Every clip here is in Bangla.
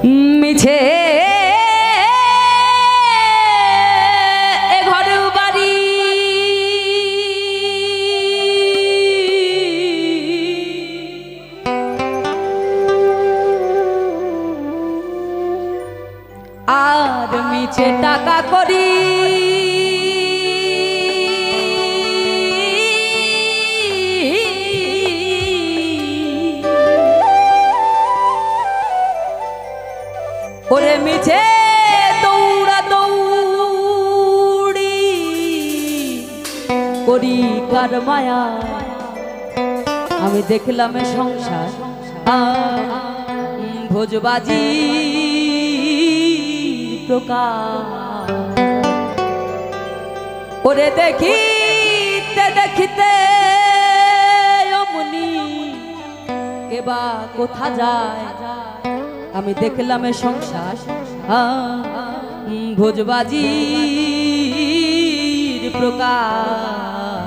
মিছে ঘর বাড়ি আর মিছে টাকা করি ওরে মিছে দৌড়া দৌড়ি করি কার মায়া আমি দেখলাম সংসার ভোজবাজি প্রকার ওরে দেখিতে দেখিতে অমনি কেবা কোথা যায় আমি দেখলাম সংসার ভোজবাজির প্রকার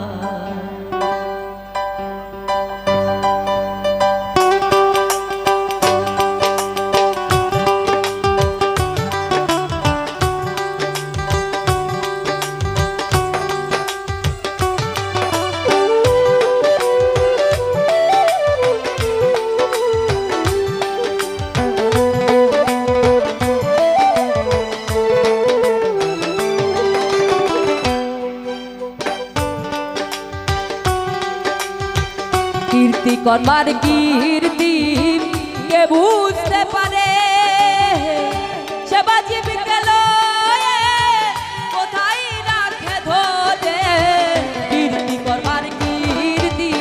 কীর্তি কর্মার কীর্তি কে বুঝতে পারে সে বাজিব গেল কোথায় রাখে ধরে কীর্তি কর্মার কীর্তি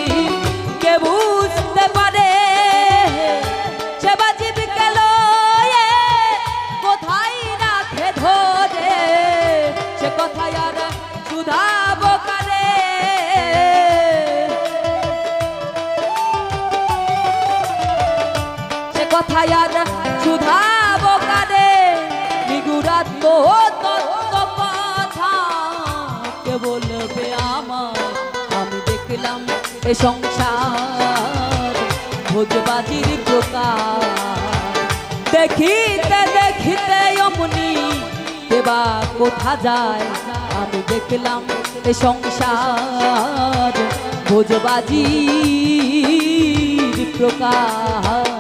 কে বুঝতে পারে সে বাজিব গেল কোথায় রাখে ধরে সে কথায় আর শুধাবো কারে কথায় আর শুধাবো কারে নিগুড়াত তত্ত্ব কথা কে বলবে আমার আমি দেখলাম এ সংসার ভোজবাজির প্রকার দেখিতে দেখিতে অমনি দেবা কোথা যায় আমি দেখলাম এ সংসার ভোজবাজির প্রকার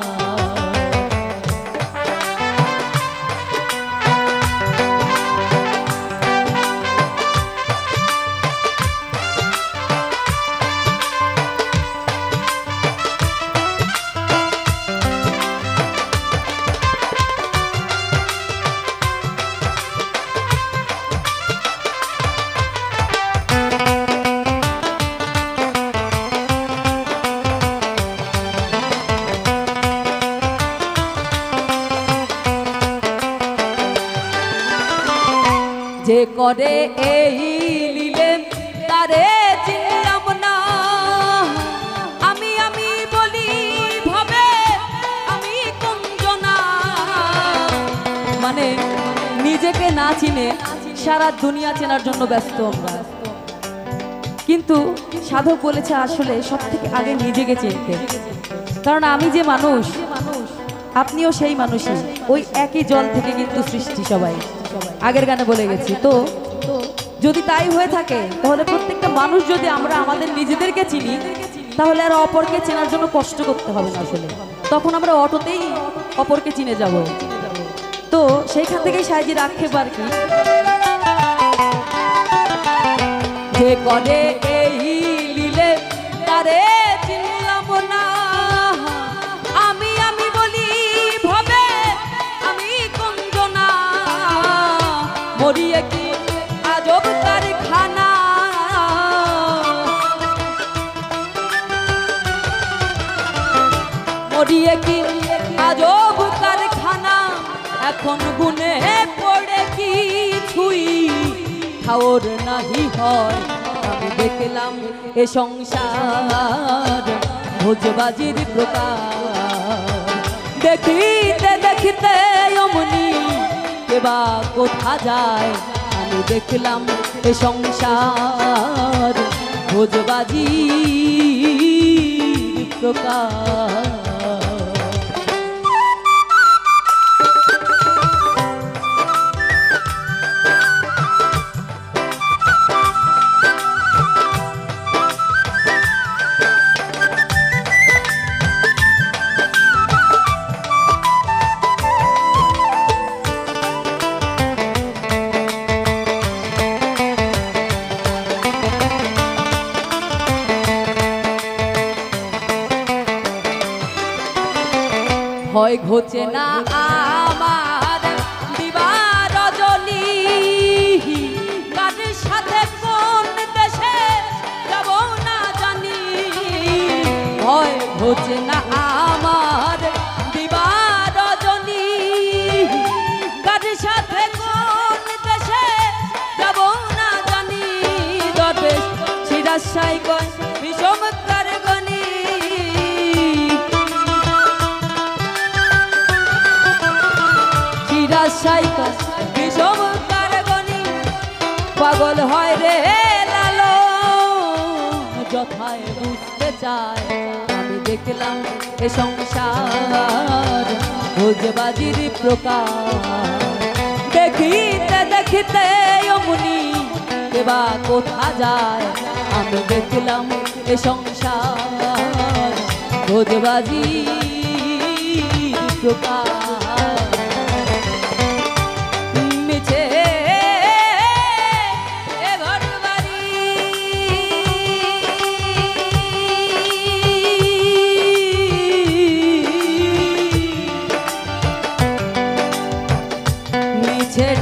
যে করে এই লীলে তারে চিনলাম না আমি আমি বলি ভাবে আমি কুঞ্জনা মানে নিজেকে না চিনে সারা দুনিয়া চেনার জন্য ব্যস্ত আমরা কিন্তু সাধক বলেছে আসলে সব থেকে আগে নিজেকে চিনতে কারণ আমি যে মানুষ আপনিও সেই মানুষই ওই একই জল থেকে কিন্তু সৃষ্টি সবাই আগের গানে বলে গেছি তো যদি তাই হয়ে থাকে তাহলে প্রত্যেকটা মানুষ যদি আমরা আমাদের নিজেদেরকে চিনি তাহলে আর অপরকে চেনার জন্য কষ্ট করতে হবে না আসলে তখন আমরা অটোতেই অপরকে চিনে যাব তো সেইখান থেকেই সাইজি রাখতে পার কি যে করে এই লীলে তারে চিনলাম না আমি আমি বলি ভাবে আমি কুঞ্জনা মরিয়ে কি আজব কারখানা মরিয়ে কি আজব কারখানা এখন গুনে পড়ে কি ছুই ঠাওর নাহি হয় আমি দেখলাম এ সংসার ভোজবাজির প্রকার দেখিতে দেখিতে অমনি কেবা কোথা যায় আমি দেখলাম এ সংসার ভোজবাজির প্রকার হয় ঘোচে না আমার দিবা রজনী কার সাথে কোন দেশে যাব না জানি হয় ঘোচে না আমার দিবা রজনী কার সাথে কোন দেশে যাব না জানি দরবেশ শিরাশাই কয় বিষমকার গনি বিষমকার গনি পাগল হয় রে লালো যথায় বুঝতে চায় আমি দেখলাম এ সংসার ভোজবাজির প্রকার দেখিতে দেখিতে অমনি কেবা কোথা যায় আমি দেখলাম এ সংসার ভোজবাজির প্রকার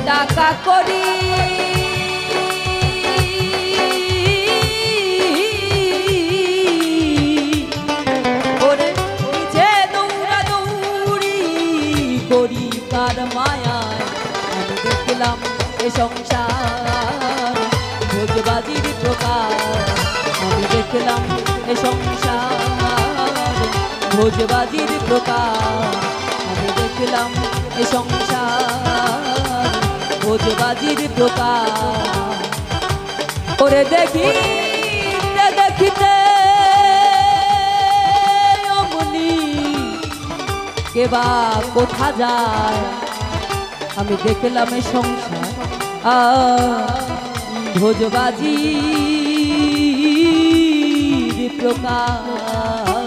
টাকা করি ওরে নিচে দৌড়া দৌড়ি করি কার মায়ায় আমি দেখলাম এ সংসার ভোজবাজির প্রকার আমি দেখলাম এ সংসার ভোজবাজির প্রকার আমি দেখলাম এ সংসার ভোজবাজির প্রকার ওরে দেখিতে দেখিতে অমনি কেবা কোথা যায় আমি দেখলাম এ সংসার ভোজবাজির প্রকার।